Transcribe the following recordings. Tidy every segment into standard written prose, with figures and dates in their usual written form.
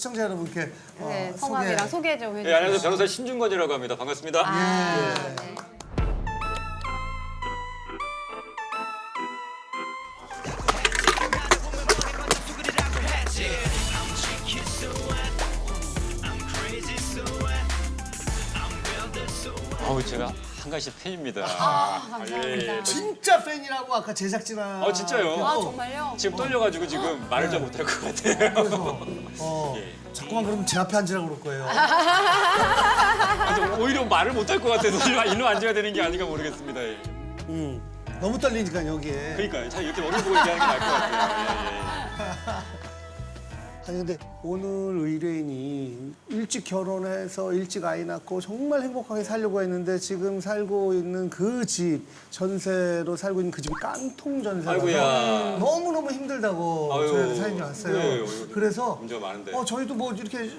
시청자 여러분께 네, 성함이랑 소개 좀 해주세요. 네, 안녕하세요. 변호사 신준권이라고 합니다. 반갑습니다. 아, 네. 제가 한 가지 팬입니다. 감사합니다. 예. 진짜 팬이라고 아까 제작진한테 진짜요? 아, 정말요? 지금 떨려가지고 지금 말을 잘 못할 것 같아요. 그래서 예. 자꾸만 그러면 제 앞에 앉으라고 그럴 거예요. 오히려 말을 못할 것 같아서 일로 앉아야 되는 게 아닌가 모르겠습니다. 예. 너무 떨리니까 여기에. 그러니까요. 자, 이렇게 머리 보고 얘기하는 게 나을 것 같아요. 아니 근데 오늘 의뢰인이 일찍 결혼해서 일찍 아이 낳고 정말 행복하게 살려고 했는데 지금 살고 있는 그 집, 전세로 살고 있는 그 집이 깡통 전세라서 아이고야. 너무너무 힘들다고 아유, 저희한테 사연이 왔어요. 그래요. 그래서 문제가 많은데. 저희도 뭐 이렇게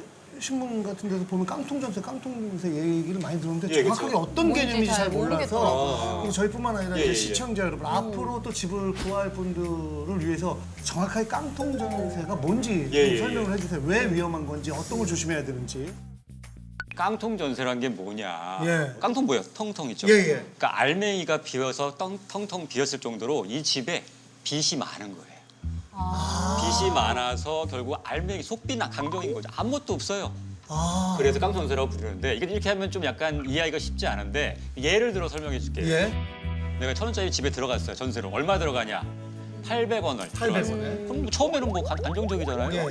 신문 같은 데서 보면 깡통 전세 얘기를 많이 들었는데 예, 정확하게 그쵸. 어떤 뭔지 개념인지 잘 잘 몰라서 모르겠더라고요. 그리고 저희뿐만 아니라 예, 이제 예. 시청자 여러분 앞으로 또 집을 구할 분들을 위해서 정확하게 깡통 전세가 뭔지 예, 좀 예, 설명을 해주세요. 왜 위험한 건지 어떤 걸 조심해야 되는지. 깡통 전세란 게 뭐냐? 예. 깡통 뭐예요? 텅텅 있죠. 예, 예. 그러니까 알맹이가 비어서 텅텅 비었을 정도로 이 집에 빚이 많은 거예요. 빚이 많아서 결국 알맹이 속빚 강정인 거죠. 아무것도 없어요. 그래서 깡통 전세라고 부르는데 이렇게 하면 좀 약간 이해하기가 쉽지 않은데 예를 들어 설명해 줄게요. 예. 내가 1,000원짜리 집에 들어갔어요. 전세로. 얼마 들어가냐? 800원을. 800원. 그럼 처음에는 뭐 안정적이잖아요. 예.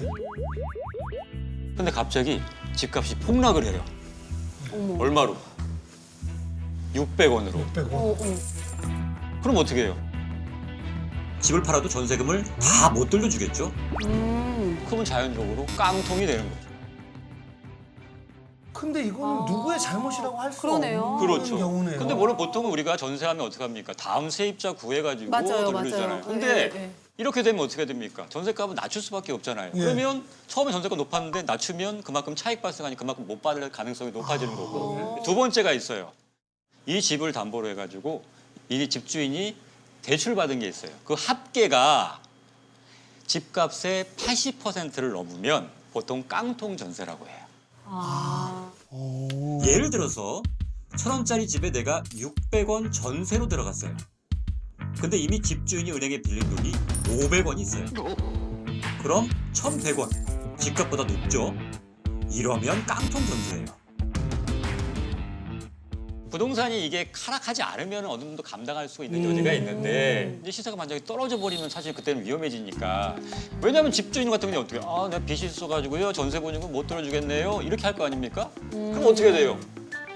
근데 갑자기 집값이 폭락을 해요. 어머. 얼마로? 600원으로. 100원. 그럼 어떻게 해요? 집을 팔아도 전세금을 다 못 돌려주겠죠? 그러면 자연적으로 깡통이 되는 거죠. 근데 이거는 누구의 잘못이라고 할 수 그러네요. 없는 그렇죠. 경우네요. 근데 뭐는 보통은 우리가 전세하면 어떻게 합니까? 다음 세입자 구해가지고 맞아요, 돌려주잖아요. 맞아요. 근데 예, 예. 이렇게 되면 어떻게 됩니까? 전세값은 낮출 수밖에 없잖아요. 예. 그러면 처음에 전세가 높았는데 낮추면 그만큼 차익 발생하니 그만큼 못 받을 가능성이 높아지는 거고. 두 번째가 있어요. 이 집을 담보로 해가지고 이 집주인이 대출받은 게 있어요. 그 합계가 집값의 80%를 넘으면 보통 깡통 전세라고 해요. 예를 들어서 1,000원짜리 집에 내가 600원 전세로 들어갔어요. 근데 이미 집주인이 은행에 빌린 돈이 500원이 있어요. 그럼 1,100원. 집값보다 높죠? 이러면 깡통 전세예요. 부동산이 이게 하락하지 않으면 어느 정도 감당할 수 있는 여지가 있는데 이제 시세가 만약에 떨어져 버리면 사실 그때는 위험해지니까. 왜냐하면 집주인 같은 경우는 어떻게 내가 빚이 있어가지고요 전세 보증금 못 들어주겠네요 이렇게 할 거 아닙니까? 그럼 어떻게 돼요?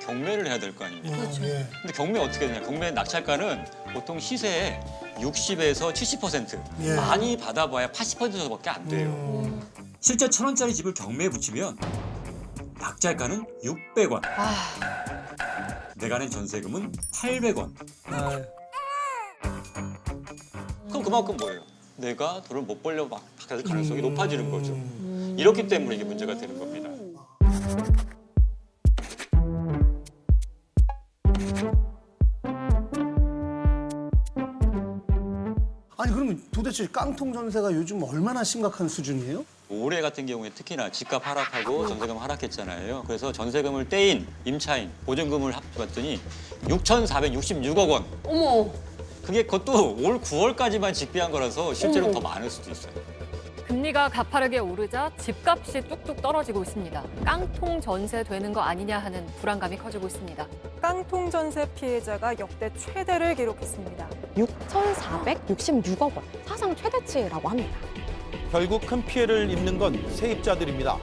경매를 해야 될 거 아닙니까? 예. 근데 경매 어떻게 되냐? 경매 낙찰가는 보통 시세의 60에서 70%. 예. 많이 받아봐야 80% 정도밖에 안 돼요. 실제 1,000원짜리 집을 경매에 붙이면 낙찰가는 600원. 내가 낸 전세금은 800원. 그럼 그만큼 뭐예요? 내가 돈을 못 벌려 받을 가능성이 높아지는 거죠. 이렇기 때문에 이게 문제가 되는 겁니다. 아니 그러면 도대체 깡통 전세가 요즘 얼마나 심각한 수준이에요? 올해 같은 경우에 특히나 집값 하락하고 전세금 하락했잖아요. 그래서 전세금을 떼인 임차인 보증금을 합쳐봤더니 6,466억 원. 어머. 그게 그것도 올 9월까지만 직비한 거라서 실제로 더 많을 수도 있어요. 금리가 가파르게 오르자 집값이 뚝뚝 떨어지고 있습니다. 깡통 전세 되는 거 아니냐 하는 불안감이 커지고 있습니다. 깡통 전세 피해자가 역대 최대를 기록했습니다. 6,466억 원, 사상 최대치라고 합니다. 결국 큰 피해를 입는 건 세입자들입니다.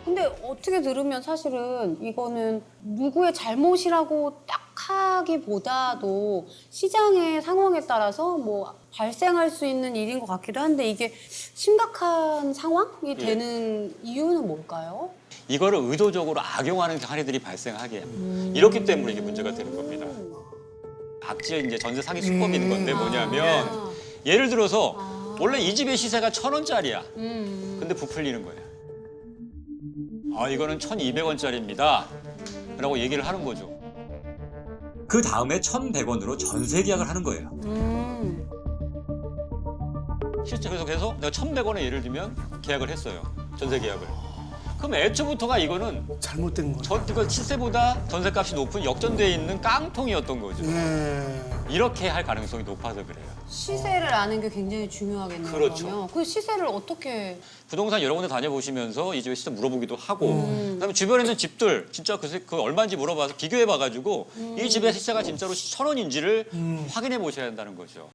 근데 어떻게 들으면 사실은 이거는 누구의 잘못이라고 딱 하기보다도 시장의 상황에 따라서 뭐 발생할 수 있는 일인 것 같기도 한데 이게 심각한 상황이 되는 이유는 뭘까요? 이거를 의도적으로 악용하는 항해들이 발생하게 해요. 이렇기 때문에 이게 문제가 되는 겁니다. 악질 이제 전세 사기 수법이 있는 건데 뭐냐면 예를 들어서 원래 이 집의 시세가 1,000원짜리야. 근데 부풀리는 거예요. 이거는 1,200원짜리입니다. 라고 얘기를 하는 거죠. 그 다음에 1,100원으로 전세 계약을 하는 거예요. 실제 그래서 내가 1,100원에 예를 들면 계약을 했어요. 전세 계약을. 그럼 애초부터가 이거는 잘못된 거죠. 이거 시세보다 전세값이 높은 역전돼 있는 깡통이었던 거죠. 예. 이렇게 할 가능성이 높아서 그래요. 시세를 아는 게 굉장히 중요하겠네요. 그렇죠. 그러면. 그 시세를 어떻게 부동산 여러 군데 다녀보시면서 이 집에 시세 물어보기도 하고 그다음에 주변에 있는 집들 진짜 그 얼마인지 물어봐서 비교해봐가지고 이 집의 시세가 진짜로 1,000원인지를 확인해 보셔야 한다는 거죠.